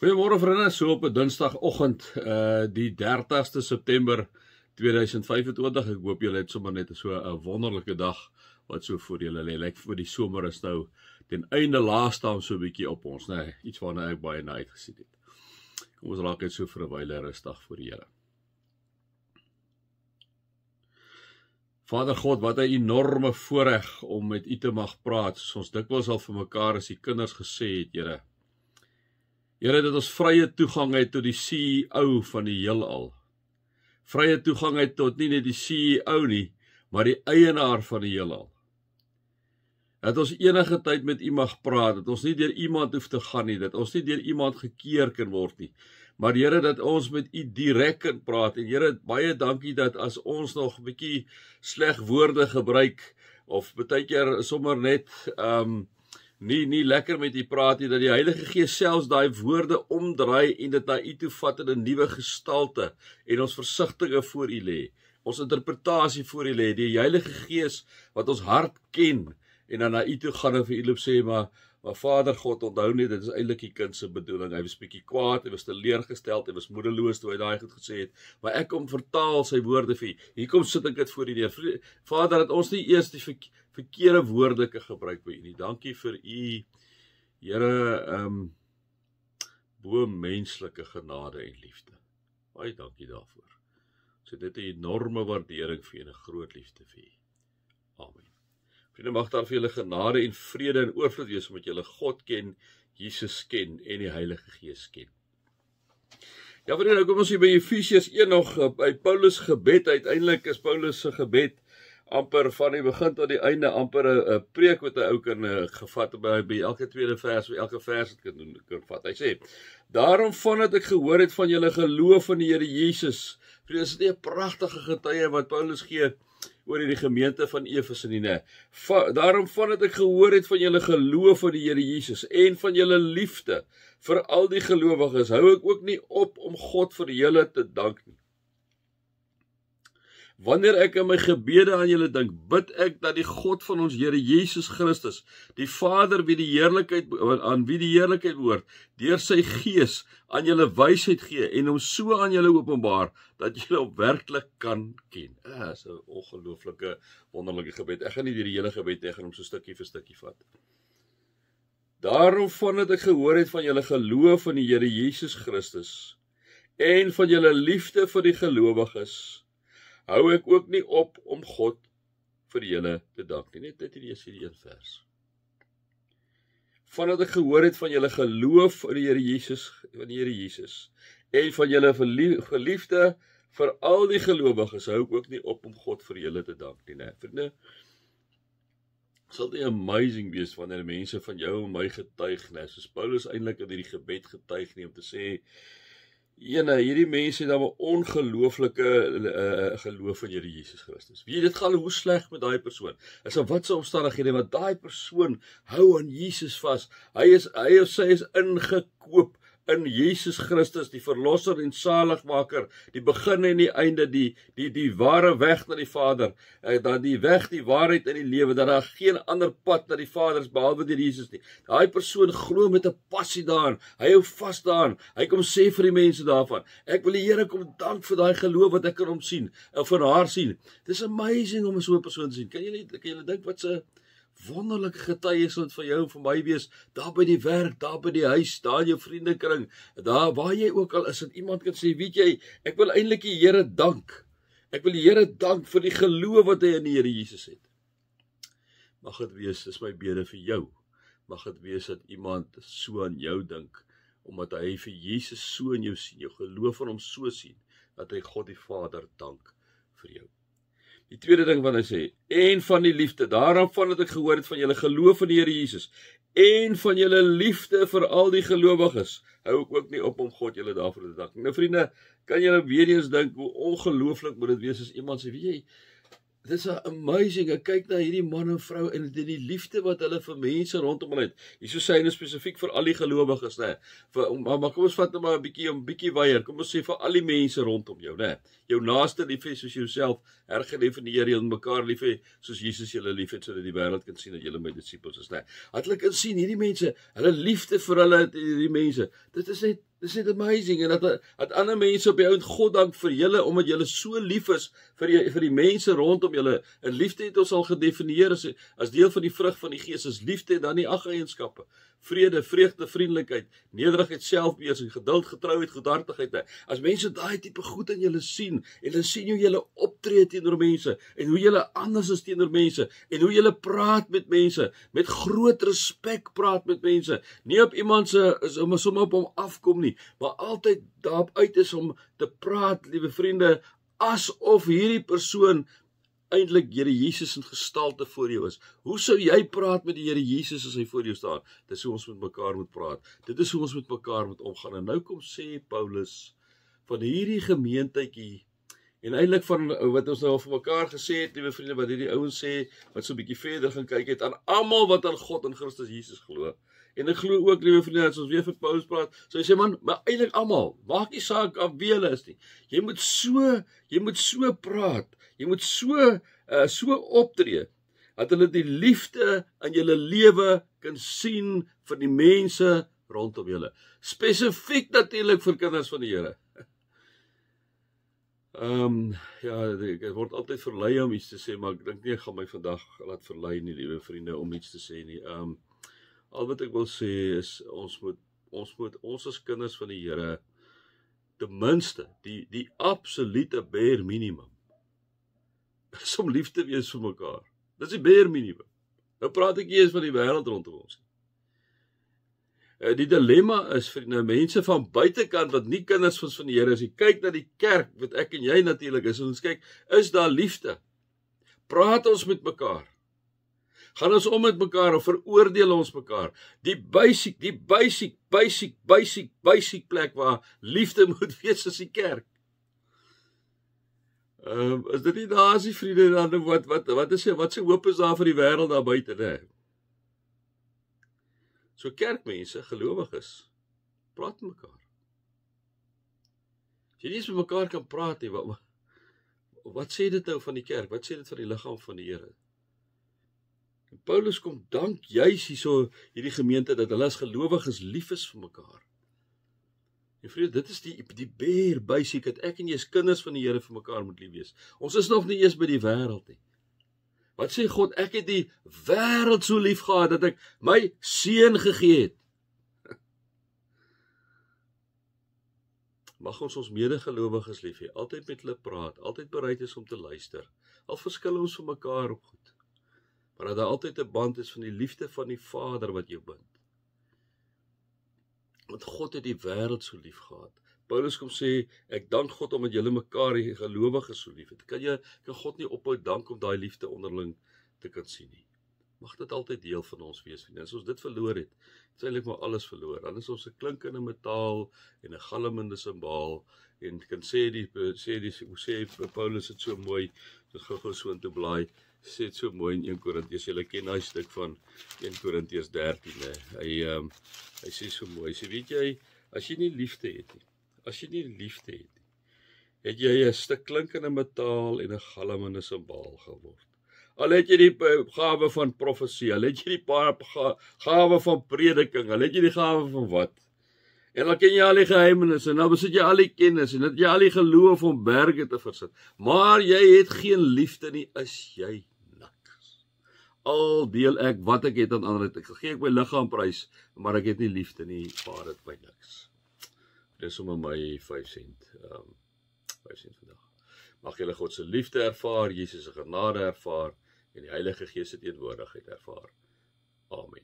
Goeiemôre vriende, so op 'n Dinsdagoggend, die 30ste September 2025. Ek hoop julle het sommer net so 'n wonderlike dag wat so voor julle lê. Lyk vir die somer is nou ten einde laaste so 'n bietjie op ons, nee, iets waarna ek baie na uitgesien het. Kom ons raak net so vir 'n wyle rustig voor die Here. Vader God, wat 'n enorme voorreg om met U te mag praat, soos ons dikwels al vir mekaar as die kinders gesê het, Here. Here, dat ons vrye toegang het tot die CEO van die heelal. Vrye toegang het tot nie net die CEO nie, maar die eienaar van die heelal. Dat ons enige tyd met U mag praat, dat ons nie deur iemand hoef te gaan nie, dat ons nie deur iemand gekeer kan word nie. Maar Here, dat ons met U direk kan praat. En Here, baie dankie dat as ons nog 'n bietjie sleg woorde gebruik, of baie keer sommer net nie lekker met U praat nie, dat die Heilige Gees selfs daai woorde omdraai en dit na U toe vat in 'n nuwe gestalte en ons versigtige voor U lê. Ons interpretasie voor U lê, die Heilige Gees wat ons hart ken en dan na U toe gaan en vir U loop sê, maar Vader God, onthou net, dit is eintlik die kind se bedoeling. Hy was bietjie kwaad, hy was teleurgesteld, hy was moedeloos toe hy daai goed gesê het, maar ek kom vertaal sy woorde vir U. Hier kom sit ek dit voor U neer. Vader, dat ons nie eers die verkeerde woorde kan gebruik by U nie. Dankie vir U, Here, bo menslike genade en liefde. Baie dankie daarvoor. So dit 'n enorme waardering vir U en 'n groot liefde vir U. Amen. Vriende, mag daar vir julle genade en vrede en oorvloed wees, omdat julle God ken, Jesus ken en die Heilige Gees ken. Ja, vriende, nou kom ons hier by Efesiërs 1 nog, by Paulus gebed. Uiteindelik is Paulus se gebed amper van die begin tot die einde amper 'n preek wat hy ook kan gevat by elke tweede vers, by elke vers het kan vat. Hy sê, daarom vandat ek gehoor het van julle geloof in die Here Jesus. Vriende, is dit nie 'n pragtige getuie wat Paulus gee oor die gemeente van Efese nie, nee. Daarom vandat ek gehoor het van julle geloof in die Here Jesus en van julle liefde vir al die gelowiges, hou ek ook nie op om God vir julle te dank nie. Wanneer ek in my gebede aan julle dink, bid ek dat die God van ons Here Jesus Christus, die Vader aan wie die heerlikheid behoort, deur sy Gees aan julle wysheid gee en hom so aan julle openbaar dat julle hom werklik kan ken. Dit is 'n ongelooflike wonderlike gebed. Ek gaan nie deur die hele gebed, ek gaan hom so stukkie vir stukkie vat. Daarom vandat ek gehoor het van julle geloof in die Here Jesus Christus en van julle liefde vir die gelowiges, hou ek ook nie op om God vir julle te dank nie. Net dit hierdie een vers. Vandat ek gehoor het van julle geloof in die Here Jesus, en van julle geliefde vir al die gelowiges, hou ek ook nie op om God vir julle te dank nie. Nee, vriende, sal dit amazing wees wanneer mense van jou en my getuig, nee, soos Paulus eintlik in hierdie gebed getuig nie, om te sê, hierdie mense het dan 'n ongelooflike geloof in Here Jesus Christus. Weet jy, dit gaan hoe sleg met daai persoon. Is op watse omstandighede, want daai persoon hou aan Jesus vas. Hy of sy is ingekoop in Jesus Christus, die verlosser en saligmaker, die begin en die einde, die ware weg na die Vader, dan die weg, die waarheid in die lewe, dat daar geen ander pad na die Vader is behalwe deur Jesus nie. Daai persoon glo met 'n passie daarin. Hy hou vas daarin. Hy kom sê vir die mense daarvan, ek wil die Here kom dank vir daai geloof wat ek in hom sien, of vir haar sien. Dis amazing om so 'n persoon te sien. Kan julle dink wat 'n wonderlike getuie sal dit vir jou en vir my wees, daar by die werk, daar by die huis, daar in jou vriendekring, daar waar jy ook al is, dat iemand kan sê, weet jy, ek wil eintlik die Here dank. Ek wil die Here dank vir die geloof wat hy in die Here Jesus het. Mag dit wees, dis my bede vir jou. Mag dit wees dat iemand so aan jou dink, omdat hy vir Jesus so in jou sien, jou geloof in hom so sien, dat hy God die Vader dank vir jou. Die tweede ding wat hy sê, en van die liefde, daarom vandat ek gehoor het van julle geloof in die Here Jesus, en van julle liefde vir al die gelowiges, hou ek ook nie op om God julle daarvoor te dank. Nou vriende, kan julle weer eens dink, hoe ongelooflik moet dit wees as iemand sê, weet jy, dit is amazing, ek kyk na hierdie man en vrou, en die liefde wat hulle vir mense rondom hulle het, hier so sê hy nou spesifiek vir al die gelowiges, nee, maar kom ons vat nou maar 'n bietjie weier, kom ons sê vir al die mense rondom jou, nee, jou naaste lief hê soos jouself, hergedefinieer jy mekaar lief hê, soos Jesus julle lief het, sodat die wêreld kan sien dat julle my disippels is, nee, dat hulle kan sien, hierdie mense, hulle liefde vir hulle, hierdie mense, dit is net Dis net amazing, en dat ander mense op die ouend God dank vir julle, omdat julle so lief is vir die mense rondom julle. En liefde het ons al gedefinieer as deel van die vrug van die Gees, is liefde en dan die 8 eienskappe. Vrede, vreugde, vriendelikheid, nederigheid, selfbeheersing, geduld, getrouheid, goedhartigheid. As mense daai tipe goed in julle sien, en hulle sien hoe julle optree teenoor mense, en hoe julle anders is teenoor mense, en hoe julle praat met mense, met groot respek praat met mense, nie op iemand se sommer op hom afkom nie, maar altyd daarop uit is om te praat, liewe vriende, asof hierdie persoon eintlik Here Jesus in gestalte voor jou is. Hoe sou jy praat met die Here Jesus as hy voor jou staan? Dit is hoe ons met mekaar moet praat. Dit is hoe ons met mekaar moet omgaan. En nou kom sê Paulus van hierdie gemeentetjie, en eintlik van wat ons nou vir mekaar gesê het, liewe vriende, wat hierdie ouens sê, wat so 'n bietjie verder gaan kyk het, aan almal wat aan God in Christus Jesus glo. En ek glo ook, liewe vriende, as ons weer vir Paulus praat, so hy sê, man, maar eintlik almal, maak nie saak af wie hulle is nie. Jy moet so praat, jy moet so optree, dat hulle die liefde in julle lewe kan sien vir die mense rondom julle. Spesifiek natuurlik vir kinders van die Here. Ja, ek word altyd verlei om iets te sê, maar ek dink nie ek gaan my vandag laat verlei nie, liewe vriende, om iets te sê nie. Al wat ek wil sê is, ons as kinders van die Here, ten minste, die absolute bare minimum, is om lief te wees vir mekaar. Dit is die bare minimum. Nou praat ek nie eens van die wêreld rondom ons nie. Die dilemma is vir die mense van buitekant wat nie kinders van die Here is, jy kyk na die kerk, wat ek en jy natuurlik is, en ons kyk, is daar liefde? Praat ons met mekaar? Gaan ons om met mekaar of veroordeel ons mekaar? Die basic plek waar liefde moet wees is die kerk. Is dit nie daar as die vriende, dan wat se hoop is daar vir die wêreld daar buite, né? So kerkmense, gelowiges, praat met mekaar. As jy nie eens met mekaar kan praat nie, wat sê dit nou van die kerk? Wat sê dit van die liggaam van die Here? En Paulus kom dank juis hierdie gemeente dat hulle as gelowiges lief is vir mekaar. En vriende, dit is die bare basic, dat ek en jy as kinders van die Here vir mekaar moet lief wees. Ons is nog nie eers by die wêreld nie. Wat sê God? Ek het die wêreld so lief gehad dat ek my seun gegee het. Mag ons medegelowiges lief hê, altyd met hulle praat, altyd bereid is om te luister. Al verskil ons van mekaar op goed, maar dat daar altyd 'n band is van die liefde van die Vader wat jou bind. Want God het die wêreld so lief gehad. Paulus kom sê, ek dank God omdat julle mekaar, die gelowiges, so lief het. Kan God nie ophou dank om daai liefde onderling te kan sien nie. Mag dit altyd deel van ons wees, vriende. As ons dit verloor het, is eintlik maar alles verloor. Dan is ons 'n klinkende metaal en 'n galmende simbaal, en kan sê Paulus het so mooi, dit gou so in te blaai, sê het so mooi in 1 Korintiërs, julle ken daai stuk van 1 Korintiërs 13, hy sê so mooi, sê, weet jy, as jy nie liefde het nie, het jy 'n stuk klinkende metaal en 'n galmende simbaal geword. Al het jy die gawe van profesie, al het jy die gawe van prediking, al het jy die gawe van wat, en al ken jy al die geheimenisse, en al besit jy al die kennis, en het jy al die geloof om berge te versit, maar jy het geen liefde nie, is jy niks. Al deel ek wat ek het aan ander, ek gee ek my liggaam prys, maar ek het nie liefde nie, baat dit my niks. Dis sommer my 5 sent vandag. Mag julle God se liefde ervaar, Jesus se genade ervaar, en die Heilige Gees se teenwoordigheid ervaar. Amen.